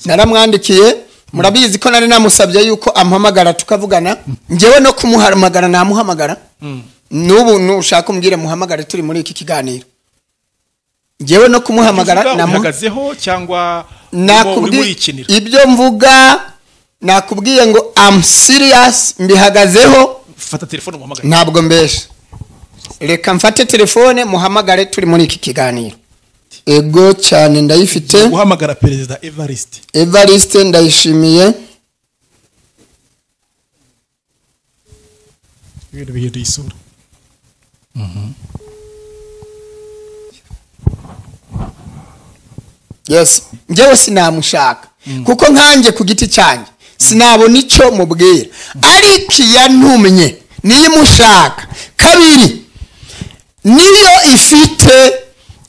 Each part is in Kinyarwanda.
naramwandikiye murabizi ko nari namusabye yuko ampamagara tukavugana ngewe no kumuhamagara namuhamagara nubu nushaka umbwire muhamagare turi muri iki kiganiro ngewe no kumuhamagara namuhagazeho cyangwa nakubwiye ibyo mvuga nakubwiye ngo I'm serious mbihagazeho fata telefone muhamagare ntabwo mbeshe reka mfate telefone muhamagare turi muri iki kiganiro ego cyane ndayifite uhamagara Perezida Evariste ndayishimiye ibintu isura yes njyewe sinamushaka kuko nkanjye ku giti cyanjye sinabona icyo mubwira ariko yantumye niyo mushaka kabiri niyo ifite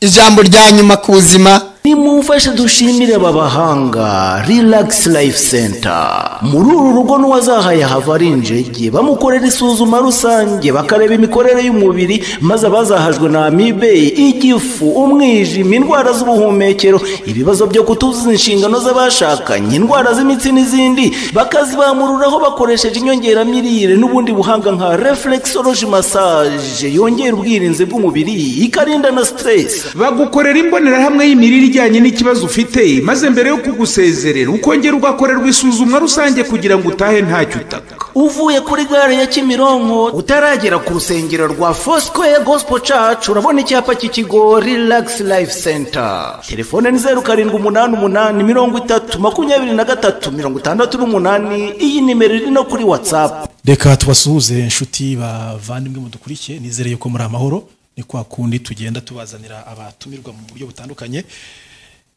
ijambo rya nyuma ku buzima nimumfashe dushimire babahanga Relax Life Center muri uru rugo n'uwazahaye hava ari injege bamukorera isuzuma rusange bakareba imikorere y'umubiri maze abazahajwe na amibe igifu umwijima indwara z'ubuhumekero ibibazo byo kutuzuza inshingano z'abashakanye indwara z'imitsi n'izindi bakazibamururaho bakoresheje inyongeramirire n'ubundi buhanga nka reflexology massage yongera ubwirinzi bw'umubiri ikarinda na stress bagukorera imbonerahamwe y'imirire ijyanye n'ikibazo ufite maze mbere yo kugusezerera ukongera ugakorerwa isuzumwa rusange kugira ngo utahe ntacyo utaka uvuye kuri gare ya Kimironko utaragera ku rusengero rwa Foursquare Gospel Church urabona icyapa cy'ikigo Relax Life Center telefone ni 0788302368 iyi nimero iri no kuri WhatsApp reka tubasuhuze inshuti bavandimwe mudukurikiye nizere yuko muri amahoro ni kwa kundi tugenda tubazanira abatumirwa mu buryo butandukanye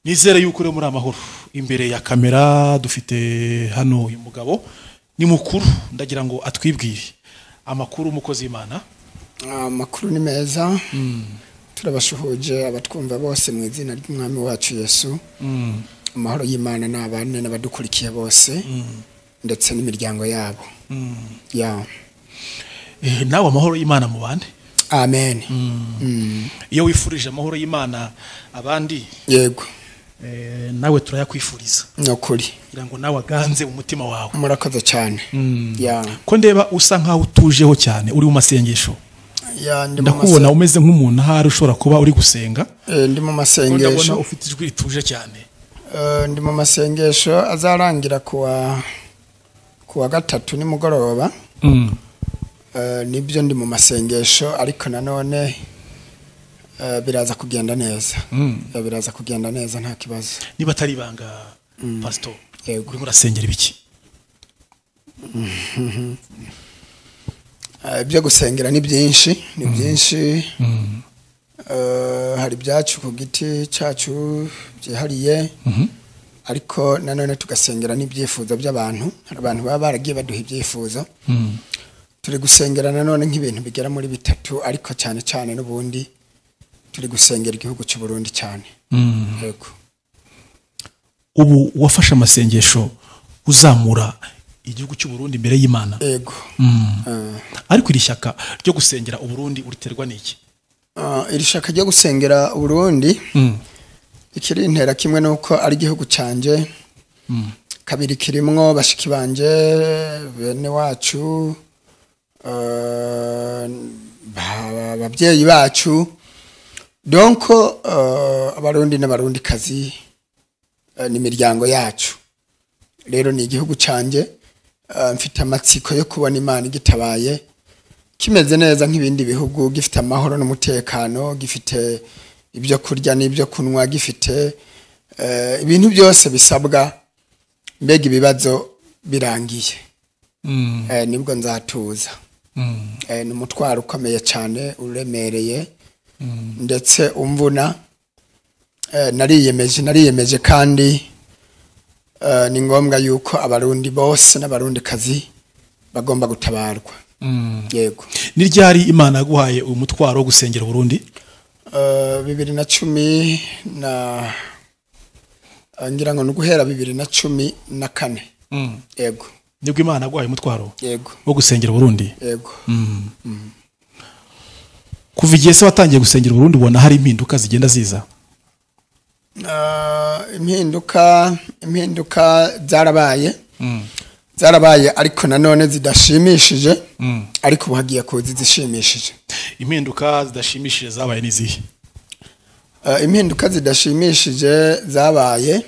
nizere yuko uri muri amahoro imbere ya kamera dufite hano uyu mugabo ni mukuru ndagira ngo atwibwire amakuru umukozi w'Imana amakuru ni meza turabashuhuje abatwumva bose mu izina ry'umwami wacu Yesu amahoro y'Imana n'abane n'abadukurikiye bose ndetse n'imiryango yabo nawe amahoro y'Imana mu bande amen iyo wifurije amahoro y'Imana abandi yego nawe turayakwifuriza nokuri kugira ngo nawe aganze umutima wawe murakoze cyane ko ndeba usa nkaho utujeho cyane uri mu masengesho ndakubona umeze nk'umuntu ahari ushobora kuba uri gusenga ndi mu masengesho ndabona ufite ijwi rituje cyane ndi mu masengesho azarangira kuwa gatatu nimugoroba nibyo ndi mu masengesho ariko nanone biraza kugenda neza biraza kugenda neza nta kibazo niba atari ibanga pastor yego uri murasengera ibiki ibyo gusengera ni byinshi hari byacu ku giti cyacu byihariye ariko nanone tugasengera n'ibyifuzo by'abantu hari abantu baba baragiye baduha ibyifuzo turi gusengera nanone nk'ibintu bigera muri bitatu ariko cyane cyane n'ubundi turi gusengera igihugu cy'u Burundi cyane yego ubu wafashe amasengesho uzamura igihugu cy'u Burundi imbere y'Imana yego ariko iri shyaka ryo gusengera u Burundi uriterwa n'iki iri shyaka ryo gusengera u Burundi ikiri intera kimwe nuko ari igihugu cyanjye kabiri kirimwo bashiki banje bene wacu ababyeyi bacu donc abarundi n'abarundi kazi n'imiryango yacu rero ni igihugu cyanjye mfite amatsiko yo kubona Imana igitabaye kimeze neza nk'ibindi bihugu gifite amahoro n'umutekano gifite ibyo kurya n'ibyo kunywa gifite ibintu byose bisabwa mbega ibibazo birangiye nibwo nzatuza ni umutwaro ukomeye cyane uremereye ndetse umvuna nariyemeje kandi ni ngombwa yuko abarundi bose n'abarundi kazi bagomba gutabarwa yego ni ryari Imana yaguhaye umutwaro wo gusengera Burundi 2010 ngira ngo nuguhera 2014 yego nibwo Imana yaguhaye umutwaro yego wo gusengera Burundi yego kuva igihe se watangiye gusengera Burundi ubona hari impinduka zigenda ziza impinduka zarabaye ariko nanone zidashimishije ariko ubu hagiye kuza zishimishije. Impinduka zidashimishije zabaye nizihe? Impinduka zidashimishije zabaye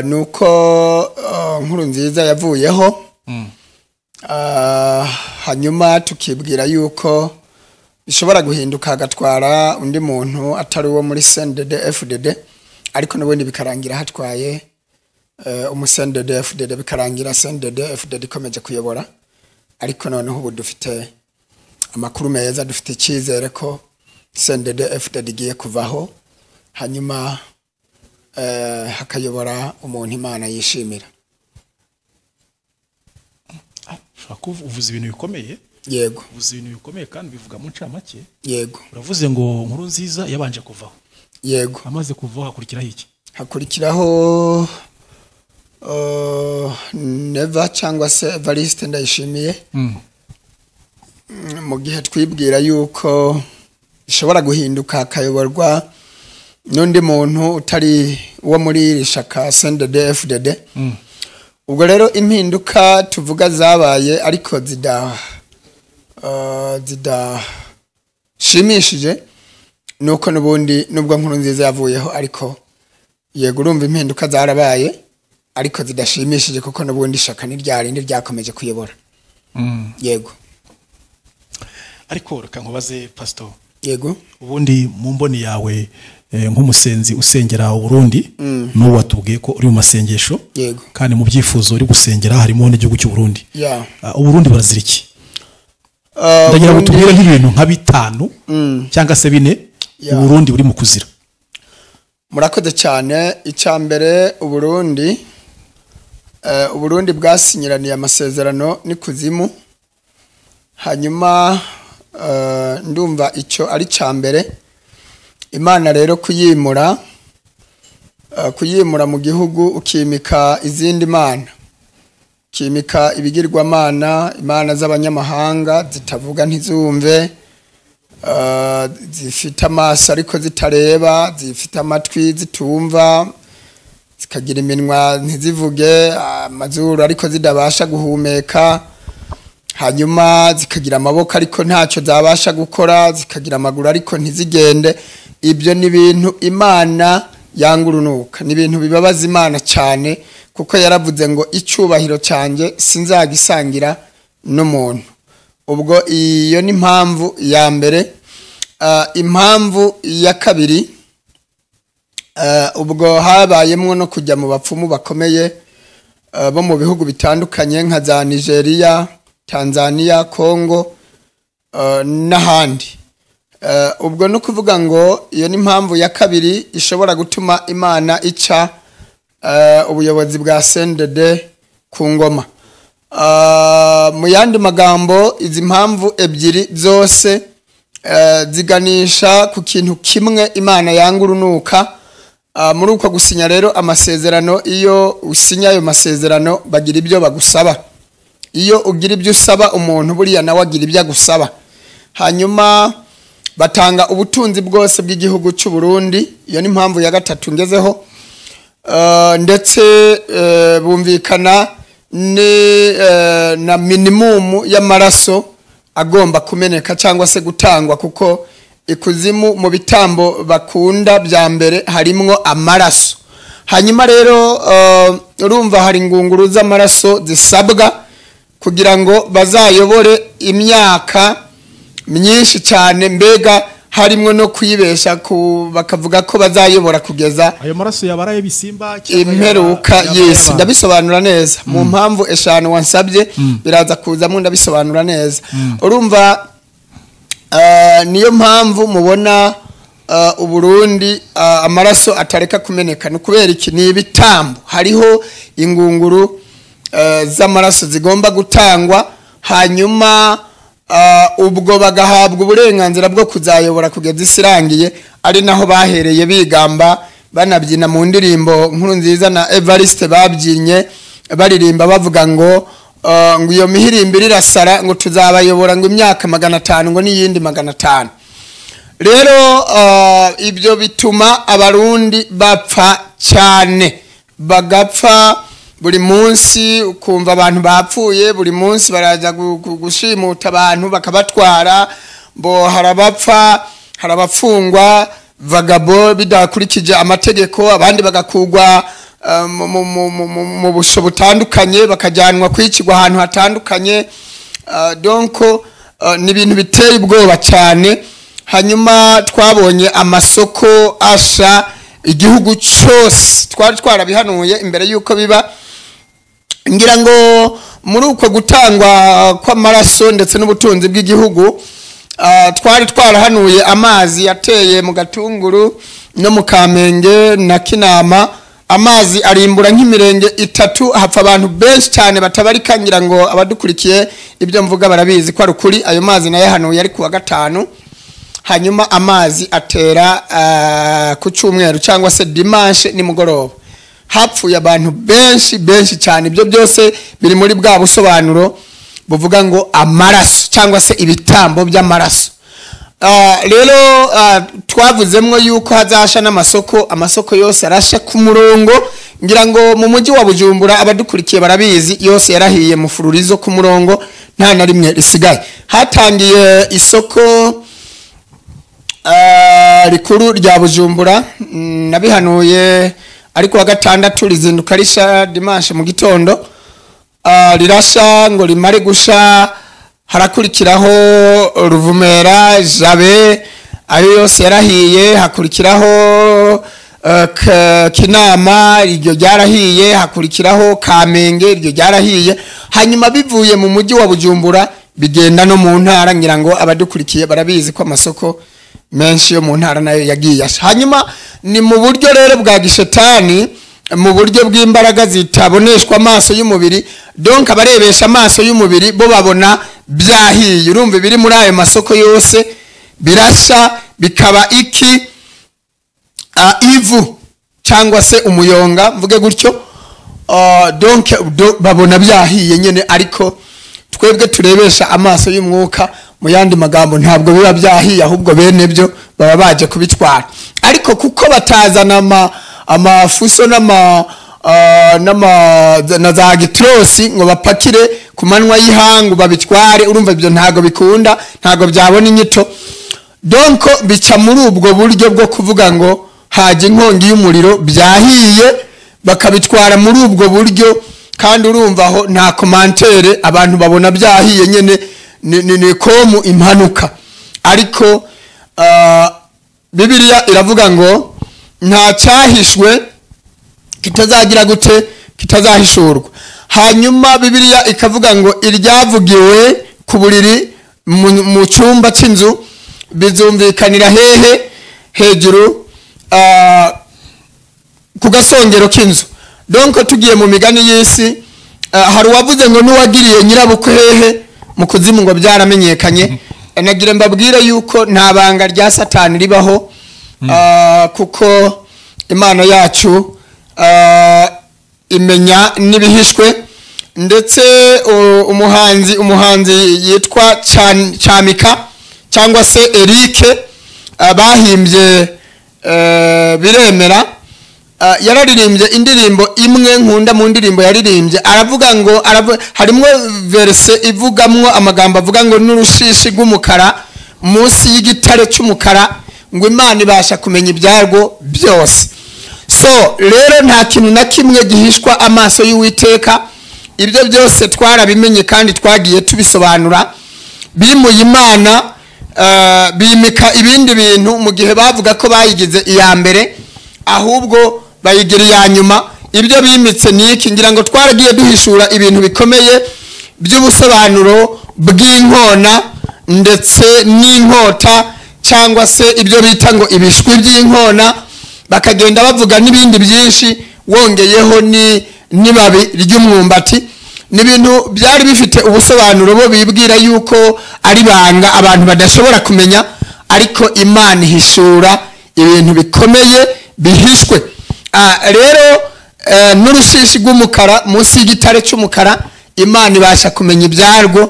nuko inkuru nziza yavuyeho, hanyuma tukibwira yuko bishobora guhinduka hagatwara undi muntu atari uwo muri CNDD FDD, ariko n'ubundi bikarangira hatwaye umusendede FDD, bikarangira CNDD FDD ikomeje kuyobora. Ariko noneho ubu dufite amakuru meza, dufite icyizere ko CNDD FDD igiye kuvaho, hanyuma hakayobora umuntu Imana yishimira. Uvuze ibintu bikomeye. Yego. Uvuze ibintu bikomeye kandi bivuga mu ncamake. Yego. Uravuze ngo inkuru nziza yabanje kuvaho. Yego. Amaze kuvaho hakurikiraho iki? Hakurikiraho NEVA cyangwa se Evariste Ndayishimiye. Mu gihe twibwira yuko ishobora guhinduka hakayoborwa n'undi muntu utari uwo muri iri shaka CNDD FDD. Ubwo rero impinduka tuvuga zabaye ariko zidashimishije nuko n'ubundi nubwo inkuru nziza yavuyeho, ariko yego urumva impinduka zarabaye ariko zidashimishije kuko n'ubundi shaka n'iryarindi ryakomeje kuyobora. Yego. Ariko reka nkubaze Pastor. Yego. Ubundi mu mboni yawe nk'umusenzi usengera Burundi, n'uwo watubwiye ko uri mu masengesho, yego, kandi mu byifuzo uri gusengera harimo n'igihugu cy'u Burundi. Yeah. Uburundi barazira iki? Ndagira ngo tubwire nk'ibintu nka 5 cyangwa se 4 Uburundi buri mu kuzira. Murakoze cyane. Icyambere Uburundi bwasinyiraniye amasezerano ni kuzimu, hanyuma ndumva icyo ari cyambere. Imana rero kuyimura mu gihugu ukimika izindi mana, ukimika ibigirwamana, imana z'abanyamahanga zitavuga ntizumve, zifite amaso ariko zitareba, zifite amatwi zitumva, zikagira iminwa ntizivuge, amazuru ariko zidabasha guhumeka, hanyuma zikagira amaboko ariko ntacyo zabasha gukora, zikagira amaguru ariko ntizigende. Ibyo ni ibintu Imana yangurunuka, ni ibintu bibabaza Imana cyane, kuko yaravuze ngo icyubahiro cyanjye sinzagisangira n'umuntu. Ubwo iyo ni impamvu ya mbere. Impamvu ya kabiri, ubwo habayemo no kujya mu bapfumu bakomeye bo mu bihugu bitandukanye nka za Nigeria, Tanzania, Congo n'ahandi. Ubwo no kuvuga ngo iyo ni impamvu ya kabiri ishobora gutuma Imana ica ubuyobozi bwa CNDD ku ngoma. Mu yandi magambo, izi mpamvu ebyiri zose ziganisha ku kintu kimwe, Imana yangurunuka. Muri uko gusinya rero amasezerano, iyo usinya ayo masezerano bagira ibyo bagusaba. Iyo ugira ibyo usaba umuntu, buriya nawe agira ibyo agusaba. Hanyuma batanga ubutunzi bwose bw'igihugu cy'u Burundi. Iyo ni impamvu ya gatatu ngezeho. Ndetse bumvikana na minimum y'amaraso agomba kumeneka cyangwa se gutangwa, kuko ikuzimu mu bitambo bakunda bya mbere harimwo amaraso. Hanyuma rero urumva hari ingunguru z'amaraso zisabwa kugira ngo bazayobore imyaka myinshi cyane, mbega harimo no kwibesha bakavuga ko bazayobora kugeza ayo maraso yabaraye bisimba imperuka. Yes, ndabisobanura neza. Mu mpamvu 5 wansabye biraza kuzamo ndabisobanura neza. Urumva niyo mpamvu mubona Uburundi amaraso atareka kumeneka. No kubera iki? Ni ibitambo, hariho ingunguru z'amaraso zigomba gutangwa, hanyuma ubwo bagahabwa uburenganzira bwo kuzayobora kugeza isirangiye. Ari naho bahereye bigamba banabyina mu ndirimbo Inkuru Nziza na Evariste babyinye baririmba bavuga ngo iyo mihirimbiri irasara ngo tuzabayobora ngo imyaka 500 ngo n'iyindi 500. rero ibyo bituma abarundi bapfa cyane, bagapfa buri munsi, ukumva abantu bapfuye buri munsi, baraza gushimuta abantu bakabatwara, bo harabapfa, harabafungwa vagabo bidakurikije amategeko, abandi bagakugwa mu busho butandukanye, bakajyanwa kwicirwa ahantu hatandukanye. Donc ni ibintu biteye ubwoba cyane. Hanyuma twabonye amasoko asha igihugu cyose, twari twarabihanuye imbere yuko biba, ngira ngo muri uko gutangwa kw'amaraso ndetse n'ubutunzi bw'igihugu, twari twarahanuye amazi yateye mu Gatunguru no mu Kamenge na Kinama, amazi arimbura nk'imirenge 3, hapfa abantu benshi cyane batabarika. Ngira ngo abadukurikiye ibyo mvuga barabizi ko ari ukuri. Ayo mazi nayahanuye ari kuwa 5, hanyuma amazi atera ku cyumweru cyangwa se dimanche nimugoroba, hapfuye abantu benshi cyane. Ibyo byose biri muri bwa busobanuro buvuga ngo amaraso cyangwa se ibitambo by'amaraso. Rero twavuzemwo yuko hazasha n'amasoko, amasoko yose arasha ku murongo. Ngira ngo mu mujyi wa Bujumbura abadukurikiye barabizi, yose yarahiye mu fururizo ku murongo, nta na rimwe risigaye. Hatangiye isoko rikuru rya Bujumbura, nabihanuye ariko wa 6 rizinduka risha dimanche mu gitondo, rirasha ngo rimare gusha. Harakurikiraho Ruvumera, Jabe, ayo yose yarahiye. Hakurikiraho Kinama, iryo ryarahiye. Hakurikiraho Kamenge, iryo ryarahiye. Hanyuma bivuye mu mujyi wa Bujumbura bigenda no mu ntara. Ngira ngo abadukurikiye barabizi ko amasoko menshi yo mu ntara nayo yagiye. Hanyuma ni mu buryo rero bwa gishetani, mu buryo bw'imbaraga zitaboneshwa amaso y'umubiri. Donc abarebesha amaso y'umubiri bo babona byahiye. Urumva biri muri ayo masoko yose birasha, bikaba iki ivu cyangwa se umuyonga, mvuge gutyo. Donc babona byahiye nyene, ariko twebwe turebesha amaso y'umwuka, mu yandi magambo ntabwo biba byahiye, ahubwo bene byo baba baje kubitwara. Ariko kuko batazana amafuso na za gitrosi ngo bapakire ku manwa y'ihangu babitware, urumva ibyo ntago bikunda, ntago byabona inyito. Donc bica muri ubwo buryo bwo kuvuga ngo haje inkongi y'umuriro, byahiye, bakabitwara muri ubwo buryo. Kandi urumva aho nta commentaire, abantu babona byahiye nyene, ni komu impanuka. Ariko Bibiliya iravuga ngo nta cyahishwe kitazagira gute, kitazahishurwa. Hanyuma Bibiliya ikavuga ngo iryavugiwe ku buriri mu cyumba cy'inzu bizumvikanira hehe? Hejuru ku gasongero k'inzu. Donc tugiye mu migani y'isi, hari uwavuze ngo n'uwagiriye nyirabukwe hehe? Mu kuzimu, ngo byaramenyekanye. Nagira mbabwire yuko nta banga rya Satani ribaho, kuko Imana yacu imenya n'ibihishwe. Ndetse umuhanzi yitwa Cyamika cyangwa se Eric, bahimbye biremera, yararirimbye indirimbo imwe nkunda mu ndirimbo yaririmbye. Aravuga ngo harimo verse ivugamwo amagambo avuga ngo n'urushishi rw'umukara munsi y'igitare cy'umukara, ngo Imana ibasha kumenya ibyarwo byose. So rero nta kintu na kimwe gihishwa amaso y'Uwiteka. Ibyo byose twarabimenye kandi twagiye tubisobanura. Bimuye Imana, bimika ibindi bintu mu gihe bavuga ko bayigize iya mbere, ahubwo bayigira iya nyuma. Ibyo bimitse niki? Ngira ngo twaragiye duhishura ibintu bikomeye by'ubusobanuro bw'inkona ndetse n'inkota, cyangwa se ibyo bita ngo ibishwi by'inkona. Bakagenda bavuga n'ibindi byinshi, wongeyeho n'ibabi ry'umwumbati. N'ibintu byari bifite ubusobanuro bo bibwira yuko ari banga abantu badashobora kumenya, ariko Imana ihishura ibintu bikomeye bihishwe. Rero n'urushishi rw'umukara munsi y'igitare cy'umukara, Imana ibasha kumenya ibyarwo.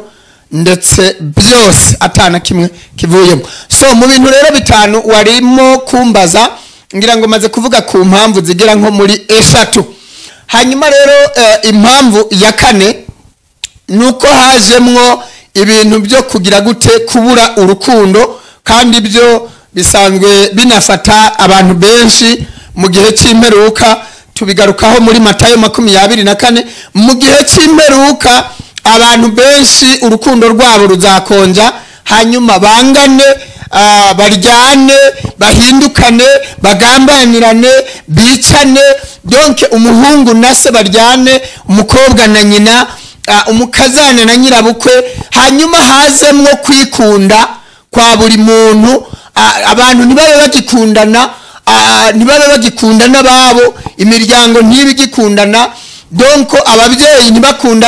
ndetse byose atana kimwe kivuyemo. So mu bintu rero bitanu warimo kumbaza, ngira ngo maze kuvuga ku mpamvu zigera nko muri 3. Hanyuma rero impamvu ya 4 nuko hajemwo ibintu byo kugira gute kubura urukundo, kandi byo bisanzwe binafata abantu benshi mu gihe cy'imperuka. Tubigarukaho muri Matayo 24. Mu gihe cy'imperuka abantu benshi urukundo rwabo ruzakonja, hanyuma bangane, baryane, bahindukane, bagambanirane, bicane, donc umuhungu na se baryane, umukobwa na nyina, umukazana na nyirabukwe. Hanyuma hazemwo kwikunda kwa buri muntu, abantu ntibabe bagikundana babo, imiryango ntibigikundana, donc ababyeyi ntibakunda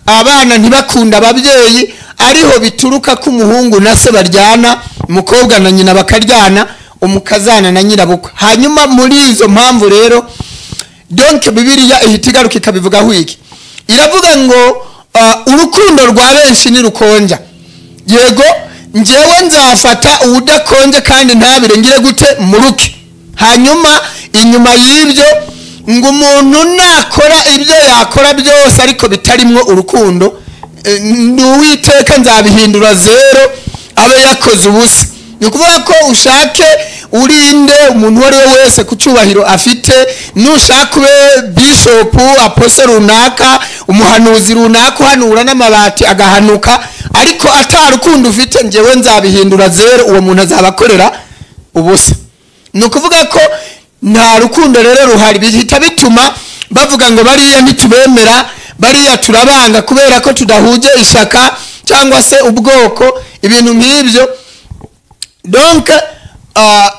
abana ntibakunda ababyeyi. Ariho bituruka ku muhungu na se baryana, umukobwa na nyina bakaryana, umukazana na nyirabukwe. Hanyuma muri izo mpamvu rero, donc Bibiliya ihita igaruka ikabivugaho iki, iravuga ngo urukundo rwa benshi ni rukonja. Yego, njyewe nzafata udakonje kandi ntabire ngire gute muruke. Hanyuma inyuma y'ibyo ngo umuntu nakora ibyo yakora byose ariko bitarimwo urukundo, n'Uwiteka nzabihindura 0, abe yakoze ubusa. Ni ukuvuga ko ushake urinde umuntu wari wese ku cyubahiro afite, nushaka ube bishop, apostle runaka, umuhanuzi runaka uhanura n'amabati agahanuka, ariko atarukundo ufite, njyewe nzabihindura 0, uwo muntu azabakorera ubusa. Ni ukuvuga ko nta rukundo rero ruhari. Bihita bituma bavuga ngo bariya ntitubemera, bariya turabanga kubera ko tudahuje ishaka cyangwa se ubwoko, ibintu nk'ibyo. Donc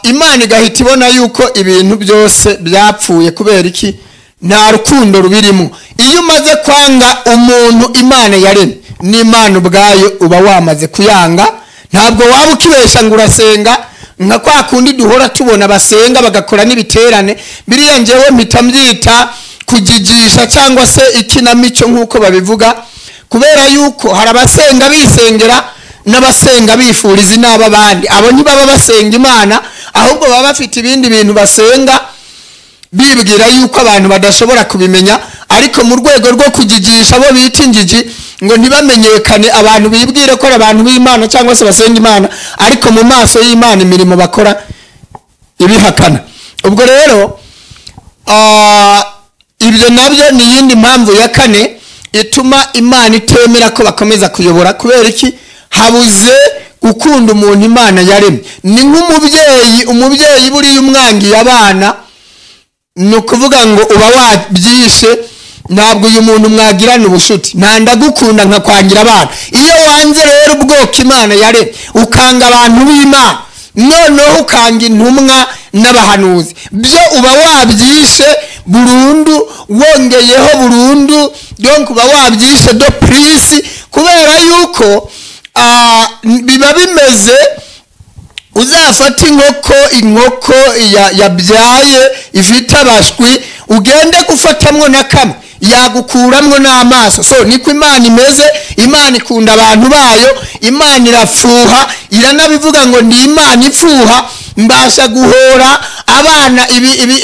Imana igahita ibona yuko ibintu byose byapfuye. Kubera iki? Nta rukundo rubirimo. Iyo umaze kwanga umuntu Imana yaremye, n'Imana ubwayo uba wamaze kuyanga. Ntabwo waba ukibesha ngo urasenga nka kwa kundi duhora tubona basenga bagakora n'ibiterane. Biriya njyewe mpita mbyita kujigisha cyangwa se ikinamico nk'uko babivuga, kubera yuko hari abasenga bisengera n'abasenga bifuriza inaba abandi. Abo ntibaba basenga Imana, ahubwo baba bafite ibindi bintu basenga bibwira yuko abantu badashobora kubimenya, ariko mu rwego rwo kujigisha abo bita injiji ngo ntibamenyekane, abantu bibwire ko abantu b'Imana cyangwa se basenga Imana, ariko mu maso y'Imana imirimo bakora ibihakana. Ubwo rero ibyo nabyo ni yindi mpamvu ya 4 ituma Imana itemera ko bakomeza kuyobora. Kubera iki? Habuze gukunda umuntu Imana yaremye. Ni umubyeyi buri umwangiye abana, ni ukuvuga ngo uba wabyishe. Ntabwo uyu muntu mwagirana ubushuti, ndagukunda nka kwangira abana. Iyo wanze rero ubwoko Imana yaremye, ukanga abantu b'Imana, noneho ukanga intumwa n'abahanuzi, byo uba wabyishe burundu, wongeyeho burundu, donc uba wabyishe do plus. Kubera yuko biba bimeze, uzafata inkoko yabyaye ifite abashwi, ugende gufatamwo na kamwe, yagukuramwo n'amaso. So niko Imana imeze. Imana ikunda abantu bayo, Imana irafuha, iranabivuga ngo ni Imana ifuha. Mbasha guhora abana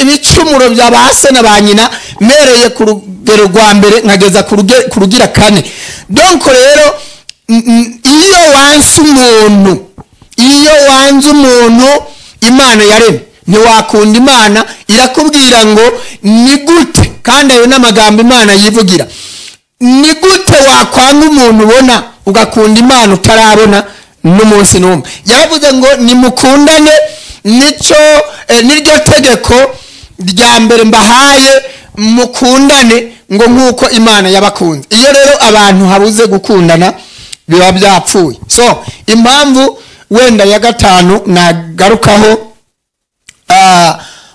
ibicumuro bya base na banyina, mereye ku rugero rwa mbere nkageza ku rugira 4. Donc rero iyo wanze umuntu Imana yaremye, ntiwakunda Imana. Irakubwira ngo ni gute, kandi ayo n'amagambo Imana yivugira, ni gute wakwanga umuntu ubona ugakunda Imana utarabona n'umunsi n'umwe. Yaravuze ngo nimukundane, niryo tegeko rya mbere mbahaye, mukundane ngo nk'uko Imana yabakunze. Iyo rero abantu habuze gukundana biba byapfuye. So impamvu wenda ya 5 nagarukaho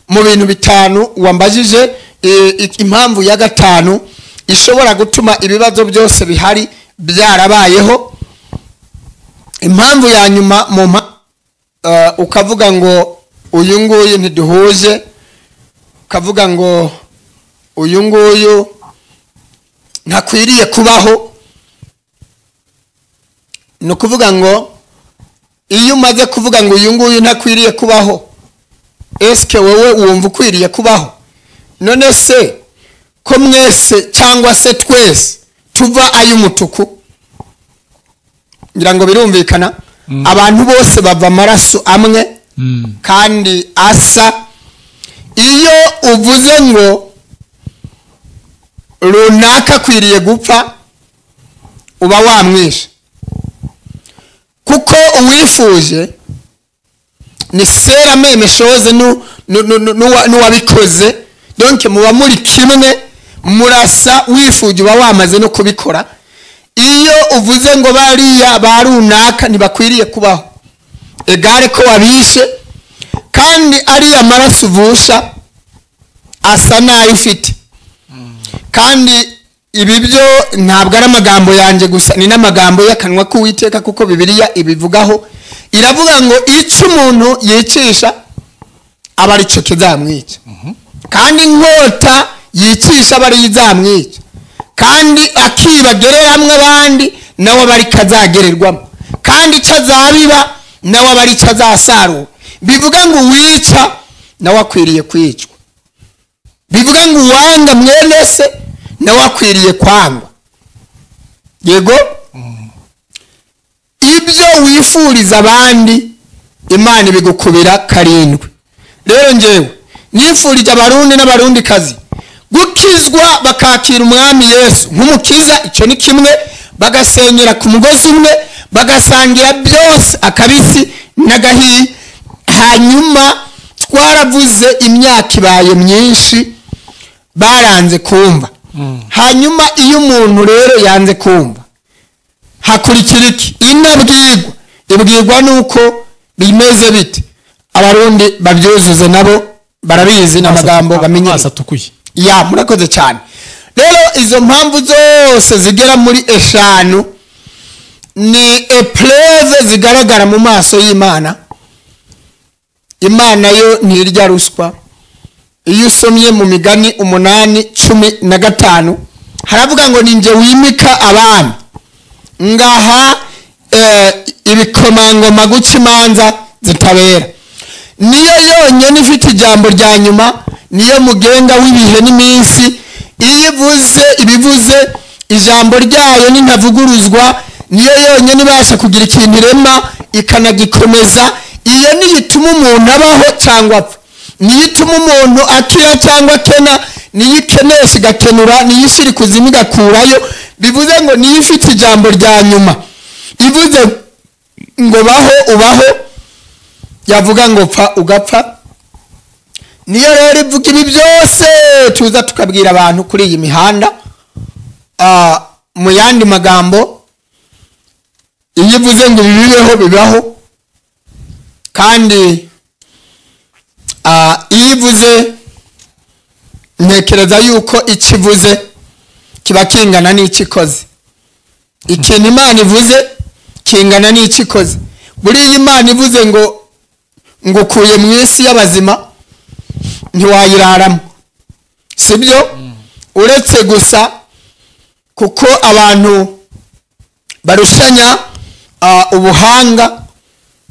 mu bintu 5 wambajije, impamvu ya 5 ishobora gutuma ibibazo byose bihari byarabayeho. Impamvu ya nyuma ukavuga ngo uyu nguyu ntiduhuje, ukavuga ngo uyu nguyu ntakwiriye kubaho, no kuvuga ngo iyo umaze kuvuga ngo uyu nguyu ntakwiriye kubaho, eske wowe wumva ukwiriye kubaho? None se ko mwese cyangwa se twese tuva ay'umutuku, ngira ngo birumvikana, abantu bose bava amaraso amwe kandi asa. Iyo uvuze ngo runaka kwiriye gupfa, uba wamwisha, kuko uwifuje ni sera memeshoze n'uwabikoze. Donc muba muri kimwe, murasa, wifuje uba wamaze no kubikora. Iyo uvuze ngo bariya barunaka ntibakwiriye kubaho, egare ko wabishe, kandi ari amaraso uvusha asa nayo ufite. Kandi ibi byo ntabwo ari amagambo yanjye gusa, ni n'amagambo y'akanwa k'Uwiteka, kuko Bibiliya ibivugaho. Iravuga ngo icyo umuntu yicisha aba ari cyo kizamwica, kandi inkota yicisha aba ari izamwica, kandi akibagereramwe abandi nawe aba ari kazagererwamo, kandi icyo azabiba nawe aba ari cyo azasarura. Bivuga ngo uwica nawe akwiriye kwicwa. Bivuga ngo uwanga mwene se nawe akwiriye kwangwa. Yego, ibyo wifuriza abandi Imana ibigukubira karindwi. Rero njyewe nifurije abarundi n'abarundikazi gukizwa, bakakira umwami Yesu nk'umukiza. Icyo ni kimwe, bagasenyera ku mugozi umwe, bagasangira byose, akabisi n'agahiye. Hanyuma twaravuze imyaka ibaye myinshi baranze kumva. Hanyuma iyo umuntu rero yanze kumva, hakurikira iki? Inabwirwa. Ibwirwa nuko bimeze bite, abarundi babyuzuze, nabo barabizi n'amagambo bamenye. Ya, murakoze cyane. Rero izo mpamvu zose zigera muri eshanu ni epreve zigaragara mu maso y'Imana. Imana yo ntirya ruswa. Iyo usomye mu Migani 8:15 haravuga ngo ninjye wimika abami, ngaha ibikomangoma guca imanza zitabera. Niyo yonyine ifite ijambo rya nyuma, niyo mugenga w'ibihe n'iminsi. Iyo ivuze ibivuze, ijambo ryayo nintavuguruzwa. Niyo yonyine ibasha kugira ikintu irema ikanagikomeza. Iyo niyo ituma umuntu abaho cyangwa apfa, niyo ituma umuntu akira cyangwa akena, niyo ikenesha igakenura, niyo ishyira ikuzimu igakurayo. Bivuze ngo niyo ifite ijambo rya nyuma. Ivuze ngo baho ubaho, yavuga ngo pfa ugapfa. Niyo rero ivuga ibi byose tuza tukabwira abantu kuri iyi mihanda. Mu yandi magambo, iyo ivuze ngo bibeho bibaho, kandi iyo ivuze ntekereza yuko ikivuze kiba kingana n'ikikoze. Ikintu Imana ivuze kingana n'ikikoze. Buriya Imana ivuze ngo ngukuye mu isi y'abazima, ntiwayiraramo, sibyo? Uretse gusa kuko abantu barushanya ubuhanga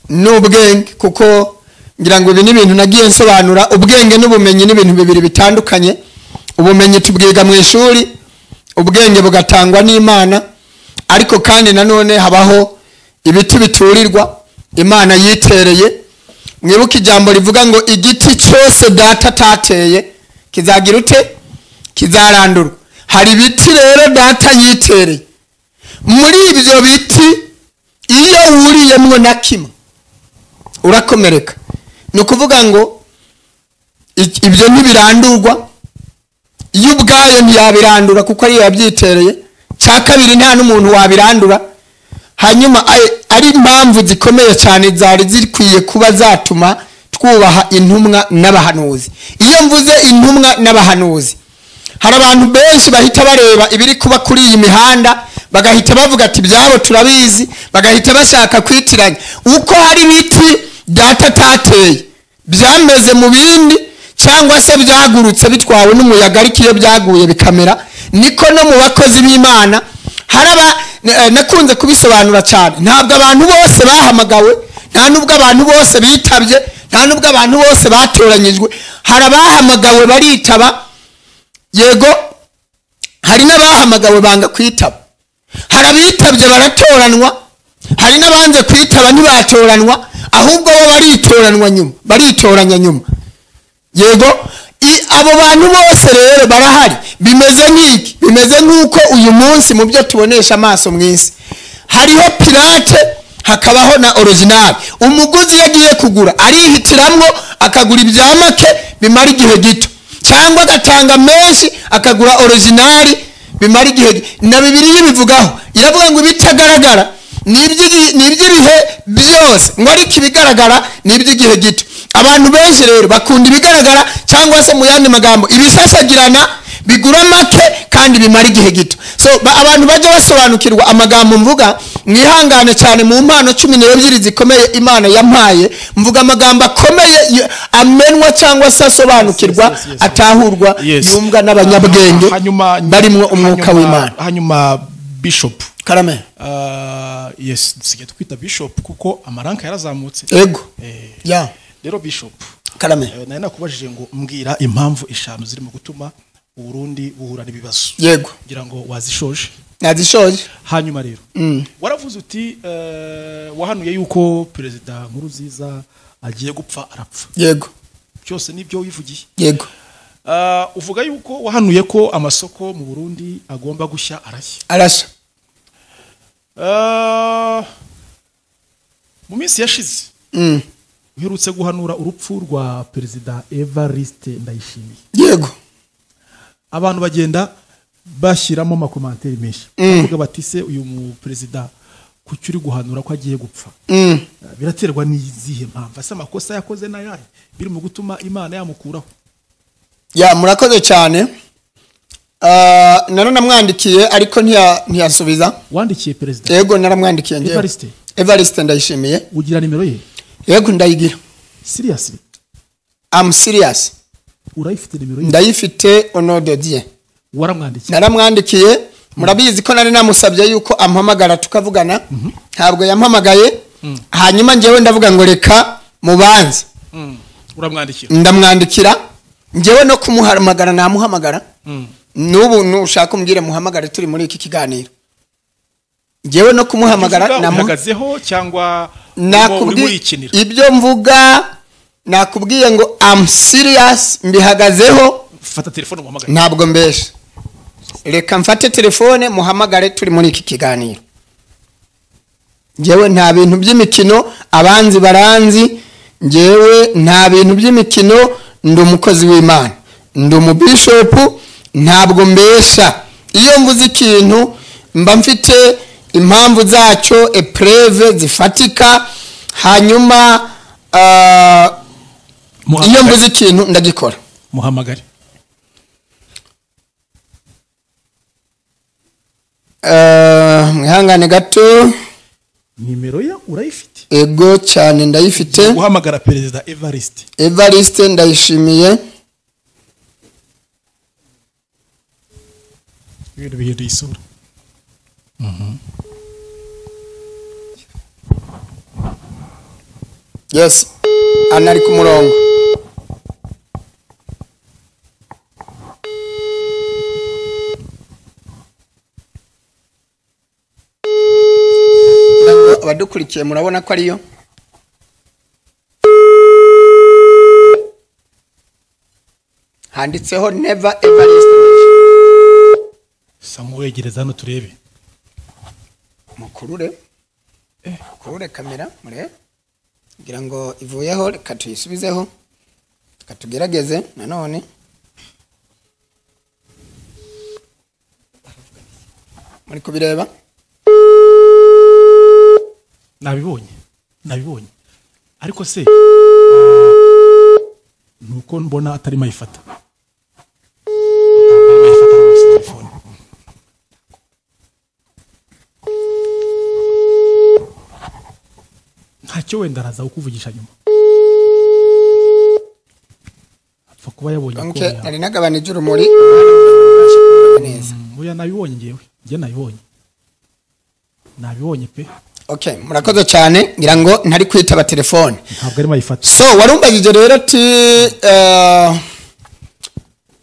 n'ubwenge, kuko ngira ngo ibi ni ibintu nagiye nsobanura. Ubwenge n'ubumenyi ni ibintu bibiri bitandukanye. Ubumenyi tubwiga mu ishuri, ubwenge bugatangwa n'Imana. Ariko kandi nanone habaho ibiti biturirwa Imana yitereye. Mwibuke ijambo rivuga ngo igiti cyose data atateye kizagira ute? Kizarandurwa. Hari ibiti rero data yitereye. Muri ibyo biti iyo wuriyemwo na kimwe urakomereka. Ni ukuvuga ngo ibyo ntibirandurwa, iyo ubwayo ntiyabirandura kuko ariyo yabyitereye. Cya kabiri, nta n'umuntu wabirandura. Hanyuma ari impamvu zikomeye cyane zari zikwiye kuba zatuma twubaha intumwa n'abahanuzi. Iyo mvuze intumwa n'abahanuzi, hari abantu benshi bahita bareba ibiri kuba kuri iyi mihanda, bagahita bavuga ati byabo turabizi, bagahita bashaka kwitiranya. Uko hari ibiti data atateye byameze mu bindi, cyangwa se byagurutse bitwawe n'umuyaga, ariko iyo byaguye bikamera, niko no mu bakozi b'Imana nakunze kubisobanura cyane ntabwo abantu bose bahamagawe nta nubwo abantu bose bitabye nta nubwo abantu bose batoranyijwe hari abahamagawe baritaba yego hari n'abahamagawe banga kwitaba hari abitabye baratoranwa hari n'abanze kwitaba ntibatoranwa ahubwo bo baritoranya nyuma yego abo bantu bose rero barahari bimeze nk'uko uyu munsi mu byo tubonesha amaso mu isi hariho pirate hakabaho na original umuguzi yagiye kugura arihitiramwo akagura ibya make bimara igihe gito cyangwa agatanga menshi akagura original bimara igihe na Bibiliya bivugaho iravuga ngo ibitagaragara ni iby'ibihe byose ngo ariko ibigaragara ni iby'igihe gito abantu benshi rero bakunda ibigaragara cyangwa se mu yandi magambo ibisasagirana bigura make kandi bimara igihe gito so abantu bajya basobanukirwa amagambo mvuga mwihangane cyane mu mpano 12 zikomeye Imana yampaye mvuga amagambo akomeye amenwa cyangwa se asobanukirwa atahurwa yumva n'abanyabwenge barimwo umwuka w'Imana hanyuma bishop karame yes sige twita bishop kuko amaranka yarazamutse ego ya rero bishop karame nari nakubajije ngo mbwira impamvu 5 ziri mu gutuma Burundi buhura n'ibibazo yego ngira ngo wazishoje nazishoje hanyuma rero waravuze uti wahanuye yuko Perezida Nkurunziza agiye gupfa arapfa yego cyose nibyo wivugiye yego uvuga yuko wahanuye ko amasoko mu Burundi agomba gushya arashya mu minsi yashize uherutse guhanura urupfu rwa Perezida Evariste Ndayishimiye yego abantu bagenda bashyiramo amakomantere menshi bavuga bati se uyu mu Perezida kucyuri guhanura ko agiye gupfa biraterwa n'izihe mpamvu asa amakosa yakoze nayahe biri mu gutuma Imana yamukuraho ya murakoze cyane nano namwandikiye ariko ntiyasubiza wandikiye Perezida yego naramwandikiye ngiye Evariste Ndayishimiye ugira nimero ye yego ndayigira seriously I'm serious urayifite nimero ye ndayifite onododie waramwandikiye naramwandikiye murabizi ko nari namusabye yuko ampamagara tukavugana ntabwo yampamagaye hanyuma ngewe ndavuga ngo reka mubanze ndamwandikira ngewe no kumuhamagara namuhamagara nubu nushaka umbwire muhamagare turi muri iki kiganiro ngewe no kumuhamagara namuhagazeho cyangwa ibyo mvuga nakubwiye ngo I'm serious mbihagazeho fata telefone muhamagare ntabwo mbesha reka mfate telefone muhamagare turi muri iki kiganiro ngewe nta bintu by'imikino abanzi baranzi ngewe nta bintu by'imikino ndi umukozi w'Imana ndi umubishopu ntabwo mbesha iyo mvuze ikintu mba mfite impamvu zacyo epreve zifatika hanyuma iyo mvuze ikintu ndagikora muhamagare mwihangane gato nimero ya urayifite ego cyane ndayifite guhamagara Perezida Evariste Ndayishimiye ibintu bihinduye isura yes anari ku murongo abadukurikiye murabona ko ariyo handitseho never Evariste samuwegereza hano turebe mukurure kamera mure ngira ngo ivuyeho reka tuyisubizeho tukatugerageze nanone muri kubireba nabibonye ariko se nuko mbona atari mayifata telefone ntacyo wenda araza kukuvugisha nyuma apfa kuba yabonye ko ari nagabanije urumuri neza oya nabibonye ngewe nabibonye nabibonye pe. Okay, murakoze cyane ngira ngo ntari kwitaba telefone. Ntabwo ari mayifata. So warumbagije rero ati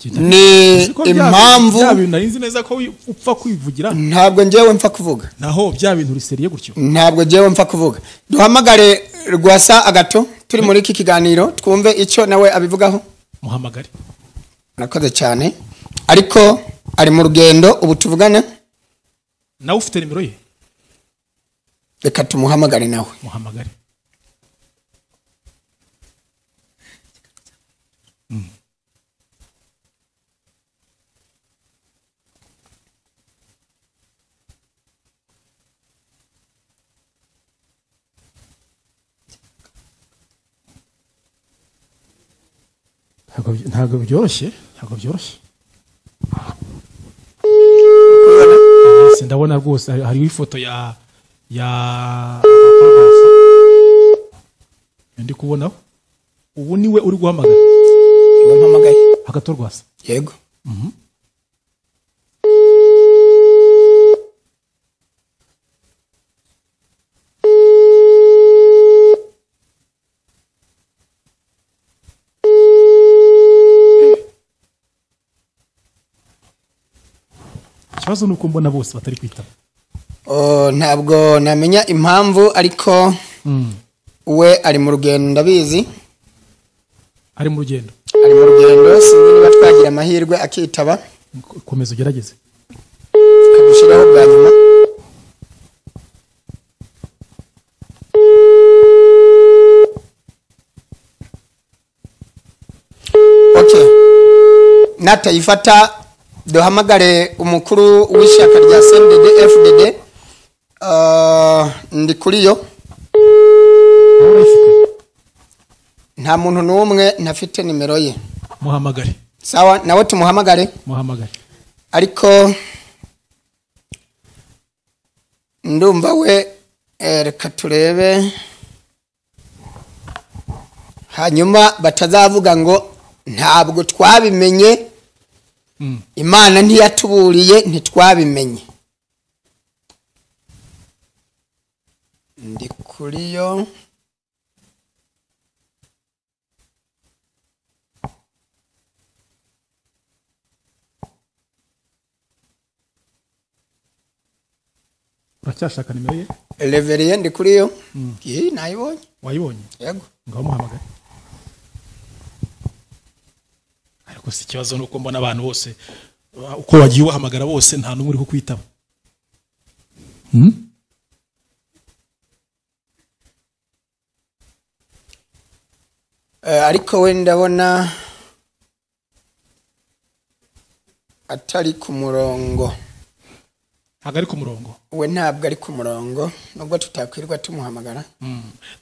ni impamvu bya bintu narinzi neza ko upfa kwivugira. Ntabwo ngewe mfa kuvuga. Naho bya bintu riseriye gutyo. Ntabwo ngewe mfa kuvuga. Duhamagare Rwasa agato turi muri iki kiganiro twumve icyo nawe abivugaho. Muhamagare. Nakoze cyane ariko ari mu rugendo ubu tuvugana. Nawe ufite nimero ye? Reka tumuhamagare nawe. Muhamagare. Ntabwo byoroshye. Ndabona rwose hari ifoto ya ndi kubonaho. Ubu niwe uri guhamagara. Wampamagaye Agatorwasa. Yego. Ikibazo nuko mbona bose batari kwitaba. Ntabwo namenya impamvu ariko we ari mu rugendo ndabizi. Ari mu rugendo. Sinzi niba twagira amahirwe akitaba. Komeza ugerageze. Kadushiraho bwa nyuma. Okay. Natayifata duhamagare umukuru w'ishyaka rya CNDD FDD. Ndi kuri yo. Nta muntu n'umwe ntafite nimero ye. Muhamagare. Sawa nawe tumuhamagare. Muhamagare. Ariko ndumva we reka turebe hanyuma batazavuga ngo ntabwo twabimenye. Imana ntiyatuburiye ntitwabimenye. Ndi kuri yo. Uracyashaka nimero ye? Eleveriye ndi kuri yo. Nayibonye. Wayibonye? Yego. Ngaho muhamagare. Ariko si ikibazo nuko mbona abantu bose uko wagiye ubahamagara bose nta numwe uri kukwitaba. Ariko we ndabona atari ku murongo. Ntabwo ari ku murongo. We ntabwo ari ku murongo nubwo tutakwirwa tumuhamagara.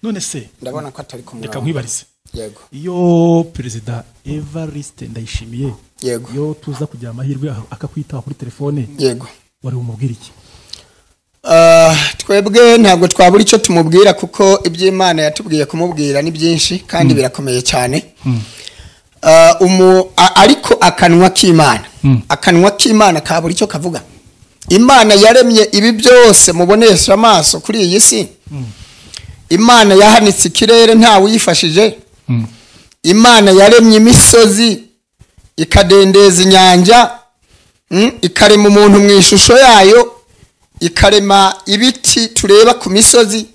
None se ndabona ko atari ku murongo. Reka nkwibarize. Yego. Iyo Perezida Evariste Ndayishimiye yego yo tuza kugira amahirwe akakwitaba kuri telefone. Yego. Wari umubwira iki? Twebwe ntabwo twabura icyo tumubwira kuko iby'Imana yatubwiye kumubwira ni byinshi kandi birakomeye cyane. Ariko akanwa k'Imana. Akanwa k'Imana kabura icyo kavuga. Imana yaremye ibi byose mubonesha amaso kuri iyi si. Imana yahanitse ikirere nta uyifashije. Imana yaremye imisozi ikadendeza inyanja, ikarema umuntu mu ishusho yayo, ikarema ibiti tureba ku misozi.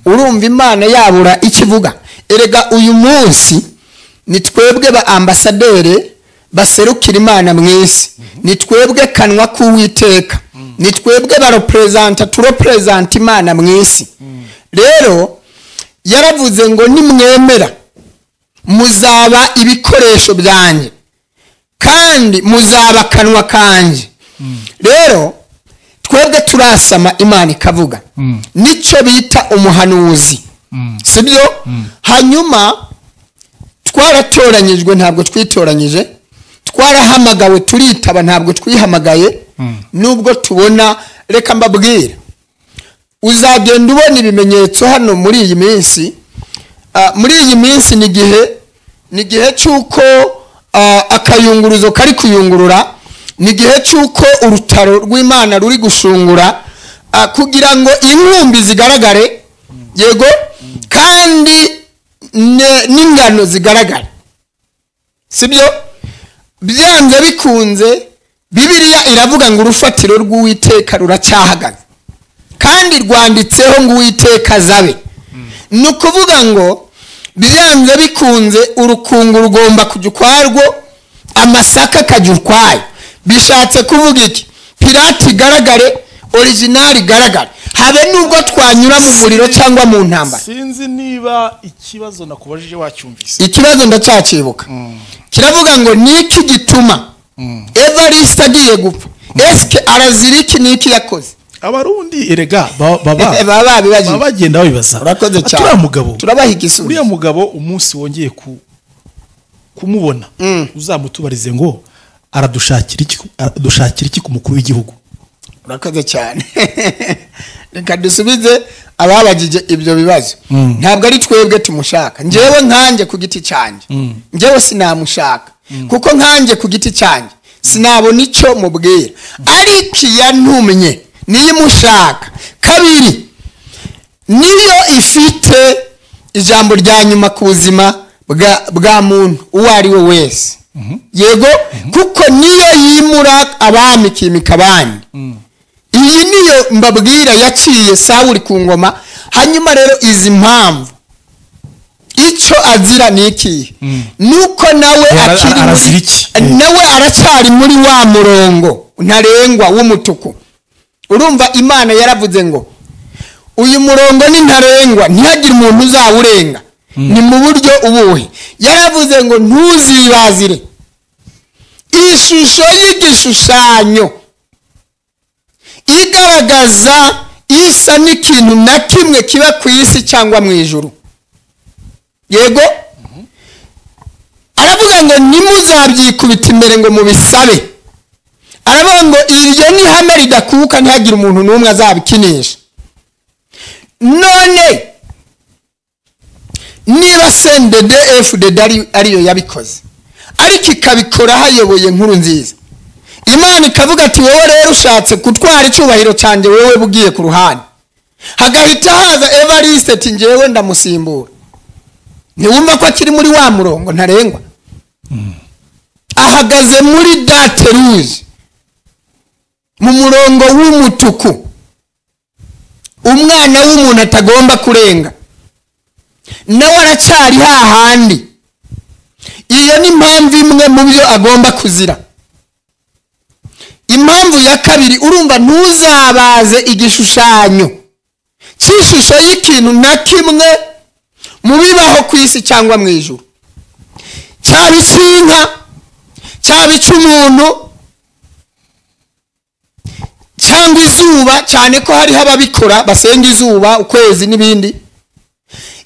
Urumva Imana yabura ikivuga. Erega uyu munsi ni twebwe ba ambasaderi baserukira Imana mu isi. Ni twebwe kanwa k'Uwiteka. Ni twebwe ba represent Imana mu isi. Rero yaravuze ngo nimwemera muzaba ibikoresho byanjye kandi muzaba kanwa kanje. Rero twebwe turasama Imana ikavuga. Nico bita umuhanuzi. Sibyo? Hanyuma twaratoranyijwe ntabwo twitoranyije. Twarahamagawe turitaba ntabwo twihamagaye. Nubwo tubona reka mbabwira. Uzagenda ubona ibimenyetso hano muri iyi minsi. Muri iyi minsi ni gihe cyuko akayunguruzo kari kuyungurura. Ni gihe cyuko urutaro rw'Imana ruri gushungura. kugira ngo inkumbi zigaragare yego kandi n'ingano zigaragare sibyo byanze bikunze Bibiliya iravuga ngo urufatiro rw'Uwiteka ruracyahagaze kandi rwanditseho ngo Uwiteka azabe ni ukuvuga ngo byanze bikunze urukungu rugomba kujya ukwarwo amasaka akajya ukwayo bishatse kuvuga iki pirate igaragare original igaragare habe nubwo twanyura mu muriro cyangwa mu ntambara sinzi niba ikibazo nakubajije wacyumvise ikibazo ndacyakibuka kiravuga ngo niki gituma Evariste agiye gupfa eske araziriki niki yakoze abarundi erega baba bagenda babibaza urakoze cyane turiya mugabo turabaha igisubizo uriya mugabo umunsi wongeye kumubona uzamutubarize ngo aradushakira iki ku mukuru w'igihugu urakoze cyane reka dusubize ababagije ibyo bibazo ntabwo ari twebwe tumushaka njyewe nkanjye ku giti cyanjye njyewe sinamushaka kuko nkanjye ku giti cyanjye sinabona icyo mubwira ariko yantumye niyo imushaka kabiri niyo ifite ijambo rya nyuma ku buzima bwa muntu uwo ari we wese yego kuko niyo yimura abami ikimika abandi iyi niyo mbabwira yaciye Sawuli ku ngoma hanyuma rero izi mpamvu icyo azira niki nuko nawe nawe aracyari muri wa murongo ntarengwa w'umutuku urumva Imana yaravuze ngo uyu murongo ni ntarengwa ntihagire umuntu uzawurenga ni mu buryo ubuhe yaravuze ngo ntuzibazire ishusho y'igishushanyo igaragaza isa n'ikintu na kimwe kiba ku isi cyangwa mu ijuru yego aravuga ngo nimuzabyikubita imbere ngo mubisabe aravuga ngo iryo ni ihame ridakuka ntihagire umuntu n'umwe azabikinisha none niba CNDD-FDD ariyo yabikoze ariko ikabikora hayoboye inkuru nziza Imana ikavuga ati wowe rero ushatse gutwara icyubahiro cyanjye wowe bugiye ku ruhande hagahita haza Evariste ati njyewe ndamusimbura ntiwumva ko akiri muri wa murongo ntarengwa ahagaze muri date rouge mu murongo w'umutuku umwana w'umuntu atagomba kurenga nawe aracyari hahandi iyo ni impamvu imwe mu byo agomba kuzira impamvu ya kabiri urumva ntuzabaze igishushanyo cy'ishusho y'ikintu na kimwe mu bibaho ku isi cyangwa mu ijuru cyaba icy'inka cyaba icy'umuntu cyangwa izuba cyane ko hariho ababikora basenga izuba ukwezi n'ibindi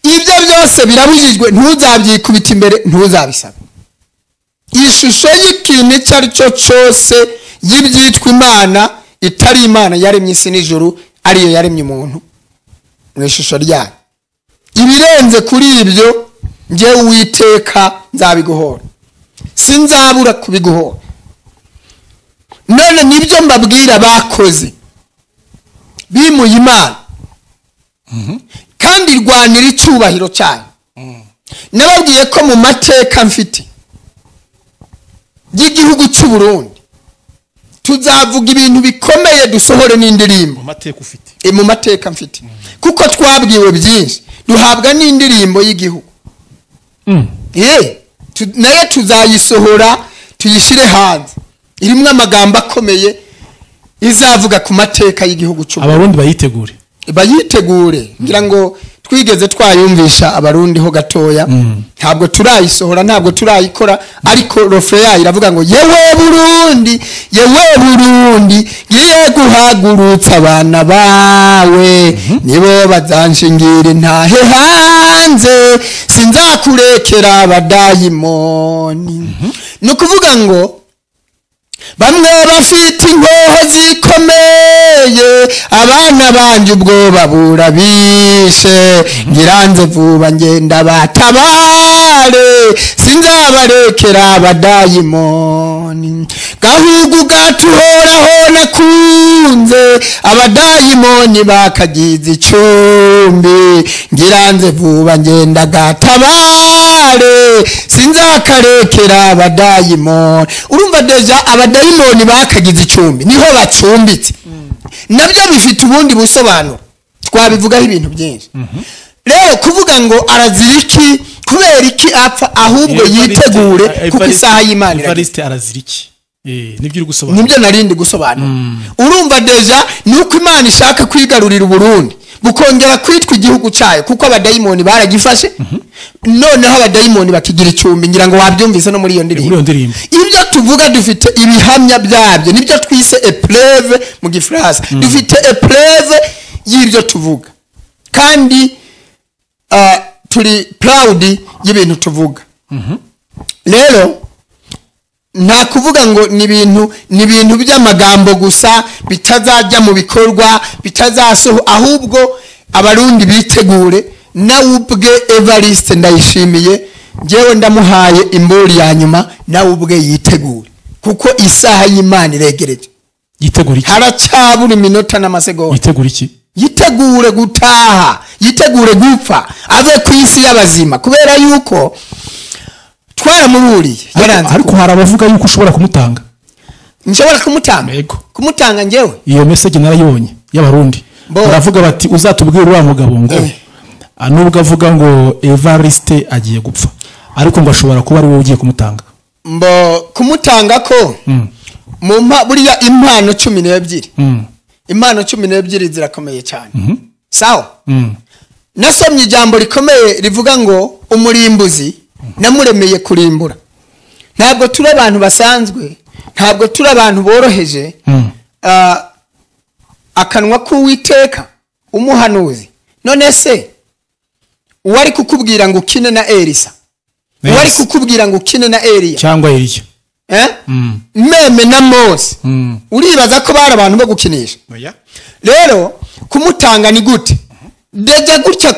ibyo byose birabujijwe ntuzabyikubita imbere ntuzabisaba ishusho y'ikintu icyo ari cyo cyose y'ibyitwa Imana itari Imana yaremye isi n'ijuru ariyo yaremye umuntu mu ishusho ryayo ibirenze kuri ibyo njyewe Uwiteka nzabiguhora sinzabura kubiguhora none nibyo mbabwira bakoze bimuye Imana kandi rwanira icyubahiro cyayo nababwiye ko mu mateka mfite y'igihugu cy'u Burundi tuzavuga ibintu bikomeye dusohore n'indirimbo mu mateka mfite kuko twabwiwe byinshi duhabwa n'indirimbo y'igihugu nayo tuzayisohora tuyishyire hanze irimo amagambo akomeye izavuga ku mateka y'igihugu cy'u Abarundi bayitegure ngira ngo twigeze twayumvisha abarundi ho gatoya ntabwo turayisohora ntabwo turayikora ariko refrain yayo iravuga ngo yewe Burundi ngiye guhagurutsa abana bawe nibo bazanshingira ntahe hanze sinzakurekera abadayimoni no kuvuga ngo bamwe bafite inkoho zikomeye abana banje ubwoba burabishe ngiranze vuba ngenda batabare sinzabarekera abadayimoni gahugu gatuhoraho nakunze abadayimoni bakagize icumbi ngiranze vuba ngenda gatabare sinzakarekera abadayimoni. Urumva deja abadayimoni bakagize icumbi niho bacumbitse, nabyo bifite ubundi busobanuro twabivugaho ibintu byinshi. Rero kuvuga ngo araziriki kubera iki apfa ahubwo yitegure kuko isaha y'Imana Evariste araziriki nibyo uri gusobanura, nibyo narindi gusobanura. Urumva deja nuko Imana ishaka kwigarurira Burundi bukongera kwitwa igihugu cyayo kuko abadayimoni baragifashe, noneho abadayimoni bakigira icumbi. Ngira ngo wabyumvise no muri iyo ndirimbo. Ibyo tuvuga dufite ibihamya byabyo, nibyo twise épreuve mu Gifaransa. Dufite épreuve y'ibyo tuvuga kandi turi proud y'ibintu tuvuga. Rero nta kuvuga ngo ni ibintu by'amagambo gusa bitazajya mu bikorwa bitazasoho, ahubwo abarundi bitegure. Nawe ubwe Evariste ndayishimiye, ngewe ndamuhaye imburi yanyuma, nawe ubwe yitegure kuko isaha y'Imana iregereje. Yitegure iki? Haracyabura iminota n'amasegonda. Yitegure iki? Yitegure gutaha, yitegure gupfa, ave ku isi y'abazima, kubera yuko twaramuburiye yaranze. Ariko hari abavuga yuko ushobora kumutanga. Nshobora kumutanga? Yego. Kumutanga ngewe? Iyo message narayibonye y'abarundi. Baravuga bati uzatubwira wa mugabo ngo nubwo avuga ngo Evariste agiye gupfa, ariko ngo ashobora kuba ari wowe ugiye kumutanga. Kumutanga ko buriya impano 12. Impano 12 zirakomeye cyane. Sawa? Nasomye ijambo rikomeye rivuga ngo umurimbuzi namuremeye kurimbura. Ntabwo turi abantu basanzwe, ntabwo turi abantu boroheje. Akanwa k'Uwiteka umuhanuzi. None se uwari kukubwira ngo ukine na Elisa, uwari kukubwira ngo ukine na Eliya cyangwa Eliya, meme na Mose, uribaza ko bari abantu bo gukinisha? Rero kumutanga ni gute? Deja gutya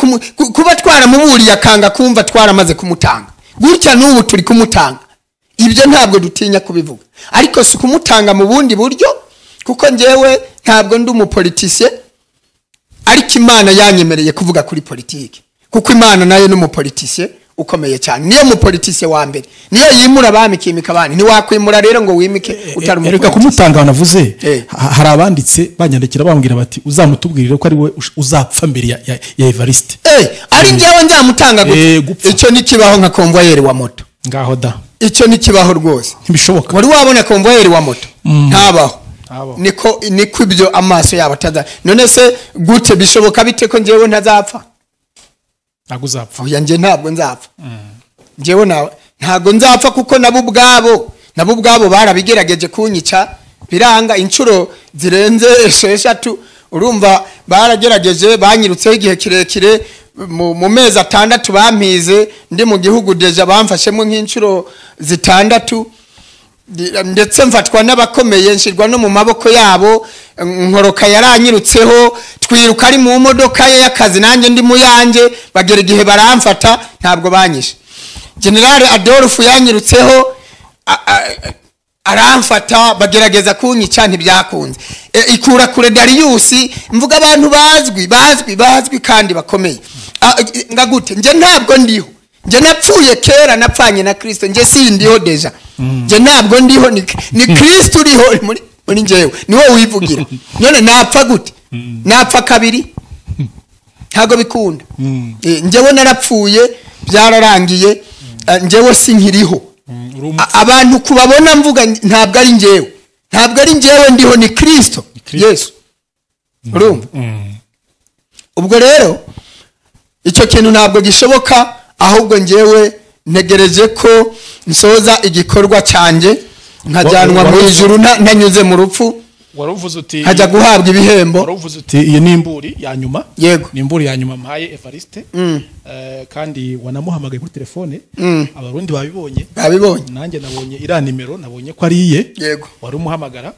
kuba twaramuburiye akanga kumva twaramaze kumutanga, gutya n'ubu turi kumutanga. Ibyo ntabwo dutinya kubivuga, ariko si kumutanga mu bundi buryo, kuko ngewe ntabwo ndi umupolitician, ariko Imana yanyemereye kuvuga kuri politiki, kuko Imana nayo ni umupolitician ukomeye cyane. Niyo umupolitician wa mbere, niyo yimura abami kimika abandi. Ni wakwimura rero ngo wimike utari umupolitician. Reka kumutanga banavuze, hari abanditse banyandikira bambwira bati uzamutubwirire ko ari we uzapfa mbere ya Evariste. Ari ngewe nzamutanga gute? Icyo ni kibaho nka convoyeur wa moto. Ngaho da. Icyo ni kibaho rwose. Ntibishoboka. Wari wabona convoyeur wa moto? Ntabaho. Niko ibyo amaso yabo ataza. None se gute bishoboka bite ko ngewe ntazapfa? Ntabwo uzapfa. Oya, nge ntabwo nzapfa. Ngewe ntabwo nzapfa kuko nabo ubwabo barabigerageje kunyica biranga inshuro zirenze 6. Urumva baragerageje, banyirutseho igihe kirekire, mu mezi 6 bampize ndi mu gihugu deja bamfashemo nk'inshuro 6, ndetse mfatwa n'abakomeye nshirwa no mu maboko yabo. Nkoroka yaranyirutseho, twiruka ari mu modoka ye y'akazi nanjye ndi mu yanjye, bagera igihe baramfata ntabwo banyishe. General Adolphe yanyirutseho aramfata, bagerageza kunyica ntibyakunze. Ikura kure Darius, mvuga abantu bazwi kandi bakomeye. Ngagute nje ntabwo ndiho, nje napfuye kera, napfanye na Kristo, nje sindiho deja. Nje ntabwo ndiho, ni Kristo uriho muri njewe, niwe wivugira. None napfa gute? Napfa kabiri? Ntago bikunda. Njewe narapfuye, byararangiye, njewe sinkiriho. Abantu kubabona mvuga ntabwo ari njewe ndiho, ni Kristo Yesu. Urumva? Ubwo rero icyo kintu ntabwo gishoboka, ahubwo njewe ntegereje ko nsoza igikorwa cyanjye nkajyanwa mu ijuru ntanyuze mu rupfu. Waruvuze uti hajya guhabwa ibihembo. Waruvuze uti iyi ni imburi yanyuma. Yego, ni imburi yanyuma mpaye Evariste. Kandi wanamuhamagaye kuri telefone. Abarundi babibonye. Nanjye nabonye ira nimero, nabonye ko ari iye. Yego, wari umuhamagara.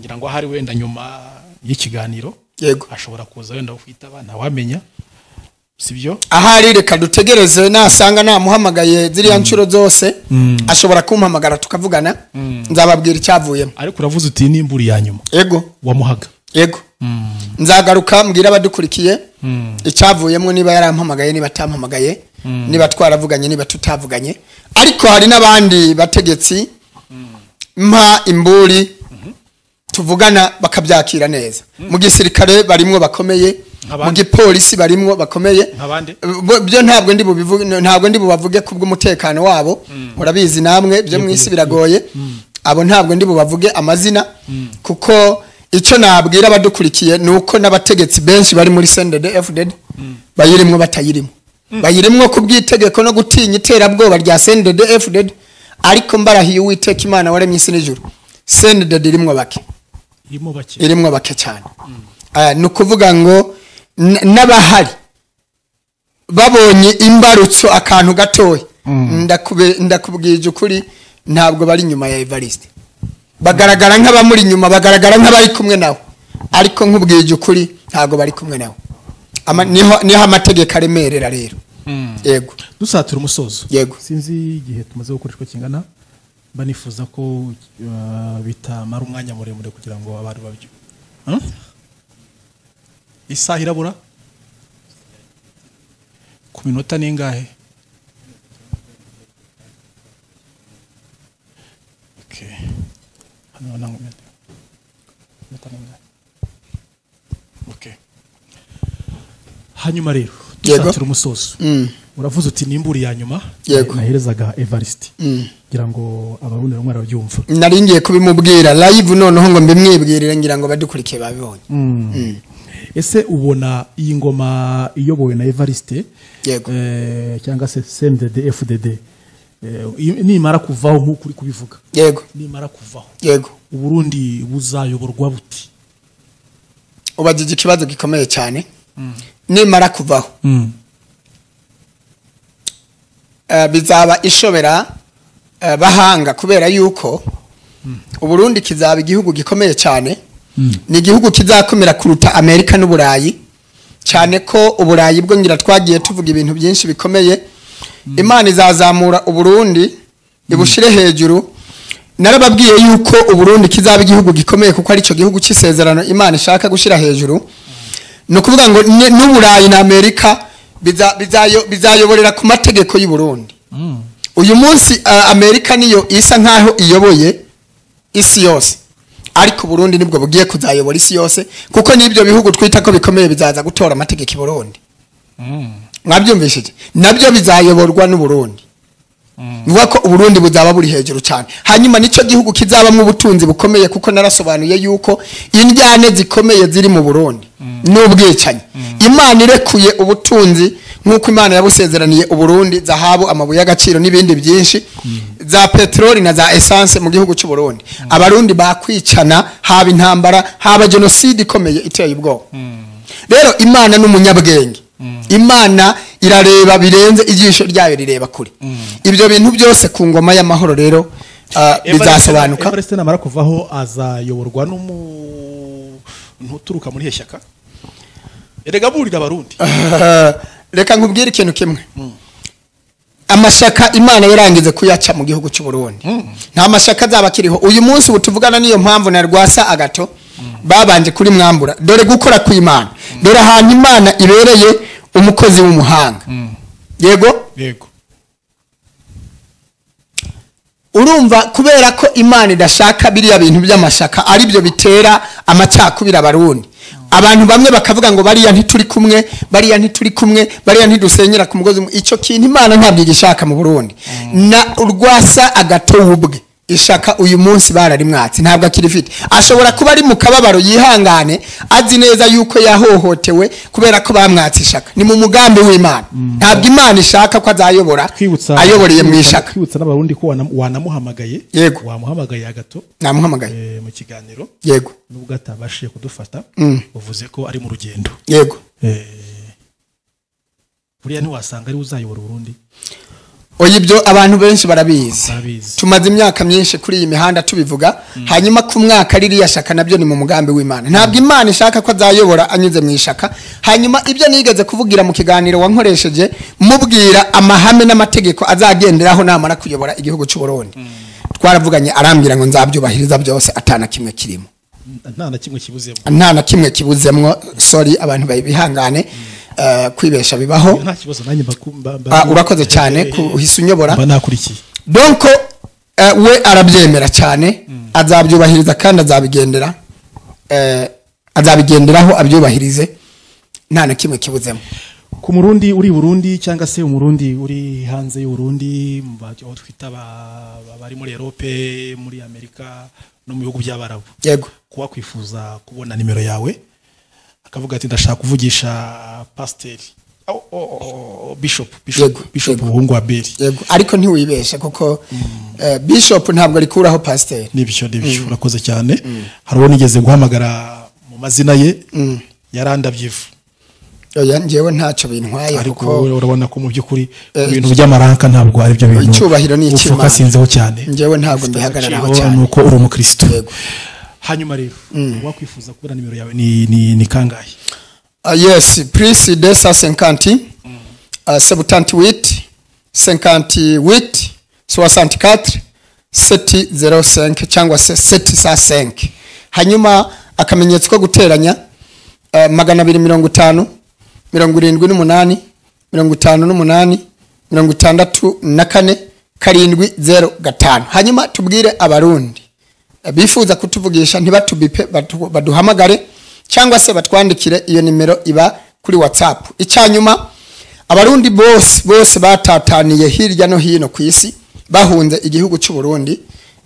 Ngira ngo ahari wenda nyuma y'ikiganiro. yego ashobora kuza wenda ufite abana wamenya sibyo ahari reka dutegereze nasanga namuhamagaye ziriya nshuro zose ashobora kumpamagara tukavugana nzababwira icyavuyemo ariko uravuze uti n'imburi yanyuma yego wamuhaga yego nzagaruka mbwira abadukurikiye icyavuyemo niba yarampamagaye niba atampamagaye niba twaravuganye niba tutavuganye ariko hari n'abandi bategetsi mpa imburi tuvugana bakabyakira neza mu gisirikare barimwo bakomeye mu gipolisi barimwo bakomeye byo ntabwo ndi bubavuge kubw'umutekano wabo murabizi namwe byo mwisi biragoye abo ntabwo ndi bubavuge amazina kuko icyo nabwira abadukurikiye nuko n'abategetsi benshi bari muri CNDD-FDD bayirimwo batayirimo bayirimwo kubwitegeko no gutinya iterabwoba rya CNDD-FDD ariko mbarahiye Uwiteka Imana waremye isi n'ijuru CNDD irimwo bake cyane nukuvuga ngo n'abahari babonye imbarutso akantu gatoya ndakubwije ukuri ntabwo bari nyuma ya Evariste bagaragara nk'abamuri nyuma bagaragara nk'abari kumwe nawe ariko nkubwije ukuri ntabwo bari kumwe nawe niho amategeko aremerera rero yego dusatura umusozo yego sinzi igihe tumaze gukoreshwa kingana banifuza ko bitamara umwanya muremure kugira ngo abantu babyo isaha irabura ku minota ningahe okay hano nango okay hanyuma rero dusatura umusozo uravuze uti n'imburi yanyuma naherezaga Evariste ngira ngo abarundi bamwe barabyumva naringiye kubimubwira live noneho ngo mbimwibwirire ngira ngo badukurikiye babibonye ese ubona iyi ngoma iyobowe na Evariste cyangwa se CNDD-FDD nimara kuvaho nk'uko uri kubivuga yego nimara kuvaho yego Uburundi buzayoborwa buti ubajije ikibazo gikomeye cyane nimara kuvaho bizaba ishobera bahanga kubera yuko Uburundi kizaba igihugu gikomeye cyane ni igihugu kizakomera kuruta Amerika n'Uburayi cyane ko Uburayi bwo ngira twagiye tuvuga ibintu byinshi bikomeye Imana izazamura Uburundi ibushire hejuru narababwiye yuko Uburundi kizaba igihugu gikomeye kuko ari cyo gihugu cy'isezerano Imana ishaka gushira hejuru no kuvuga ngo n'Uburayi na Amerika bizayoborera ku mategeko y'u Burundi uyu munsi Amerika niyo isa nkaho iyoboye isi yose ariko Burundi nibwo bugiye kuzayobora isi yose kuko nibyo bihugu twita ko bikomeye bizaza gutora amategeko y'u Burundi mwabyumvishije nabyo bizayoborwa n'u Burundi niba ko Uburundi buzaba buri hejuru cyane hanyuma nico gihugu kizabamwe ubutunzi bukomeye kuko narasobanuye yuko indyane zikomeye ziri mu Burundi n'ubwicanye Imana irekuye ubutunzi nkuko Imana yabusezeraniye Uburundi zahabu amabuye y'agaciro n'ibindi byinshi za petroli na za essence mu gihugu cy'u Burundi abarundi bakwicana haba intambara haba genocide ikomeye iteye ubwoba rero Imana n'umunyabwenge Imana irareba birenze ijisho ryayo rireba kure ibyo bintu byose ku ngoma y'amahoro rero bizasobanuka Evariste namara kuvaho azayoborwa n'umuntu uturuka muri heshyaka erega burira abarundi reka nkubwire ikintu kimwe amashaka Imana yarangize kuyaca mu gihugu cy'u Burundi nta mashaka azaba kiriho uyu munsi ubutuvugana niyo mpamvu na rwasa agato babanje kuri mwambura dore gukora ku Imana dore ahantu Imana ibereye umukozi w'umuhanga yego urumva kubera ko Imana idashaka biriya bintu by'amashaka ari byo bitera amacakubira abarundi abantu bamwe bakavuga ngo bariya ntituri kumwe bariya ntidusenyera ku mugozi icyo kintu Imana ntabwo igishaka mu Burundi na urwasa agato ubwe ishaka uyu munsi bararimwatsi ntabwo akirifite ashobora kuba ari mu kababaro yihangane azi neza yuko yahohotewe kubera ko bamwatsi ishaka ni mu mugambi w'Imana ntabwo Imana ishaka ko azayobora ayoboreye mu ishaka kwibutsa n'abarundi ko wanamuhamagaye yego wamuhamagaye agato namuhamagaye mu kiganiro yego nubwo atabashije kudufata uvuze ko ari mu rugendo yego buriya ntiwasanga ari uzayobora Burundi oya ibyo abantu benshi barabizi tumaze imyaka myinshi kuri iyi mihanda tubivuga hanyuma ku mwaka ririya shaka nabyo ni mu mugambi w'Imana ntabwo Imana ishaka ko azayobora anyuze mu ishaka hanyuma ibyo nigeze kuvugira mu kiganiro wankoresheje mubwira amahame n'amategeko azagenderaho namara kuyobora igihugu cy'u Burundi twaravuganye arambira ngo nzabyubahiriza byose atana kimwe kirimo nta na kimwe kibuzemwo sorry abantu bayibihangane kwibesha bibaho urakoze cyane kuhisa unyobora donc we arabyemera cyane azabyubahiriza kandi azabigenderaho abyubahirize nta na kimwe kibuzemo ku murundi uri Burundi cyangwa se umurundi uri hanze y'u Burundi aho twita bari muri Europe muri Amerika no mu bihugu by'Abarabu yego kuba kwifuza kubona nimero yawe akavuga ati ndashaka kuvugisha pasiteri bishop buhungu wa Beri yego ariko ntiwibeshe kuko bishop ntabwo rikuraho pasiteri nibyo urakoze cyane hariho nigeze guhamagara mu mazina ye yarandabyivu oya njewe ntacyo bintwaye ariko urabona ko mu by'ukuri ibintu by'amaranka ntabwo ari byo bintu icyubahiro ni ikimana ufukasinzeho cyane njewe ntabwo mbihagararaho cyane nuko uri umukristo hanyuma rero wakwifuza kubona nimero yawe ni kangahe yes please 250 78 58 64 705 cyangwa se 705 hanyuma akamenyetso ko guteranya 250 78 58 64 705 hanyuma tubwire abarundi bifuza kutuvugisha ntibatubipe baduhamagare cyangwa se batwandikire iyo nimero iba kuri WhatsApp icyanyuma abarundi bose batataniye hirya no hino ku isi bahunze igihugu cy'u Burundi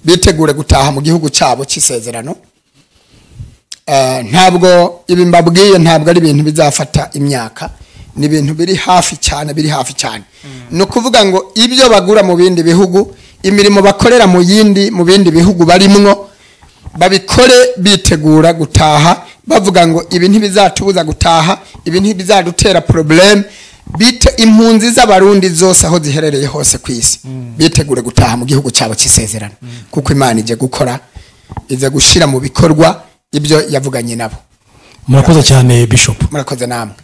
bitegure gutaha mu gihugu cyabo cy'isezerano ntabwo ibi mbabwiye ntabwo ari ibintu bizafata imyaka ni ibintu biri hafi cyane no kuvuga ngo ibyo bagura mu bindi bihugu imirimo bakorera mu bindi bihugu barimwo babikore bitegura gutaha bavuga ngo ibi ntibizatubuza gutaha ibi ntibizadutera problem bite impunzi z'abarundi zose aho ziherereye hose ku isi bitegure gutaha mu gihugu cyabo cy'isezerano kuko Imana ije gukora ize gushira mu bikorwa ibyo yavuganye nabo murakoze cyane bishop murakoze namwe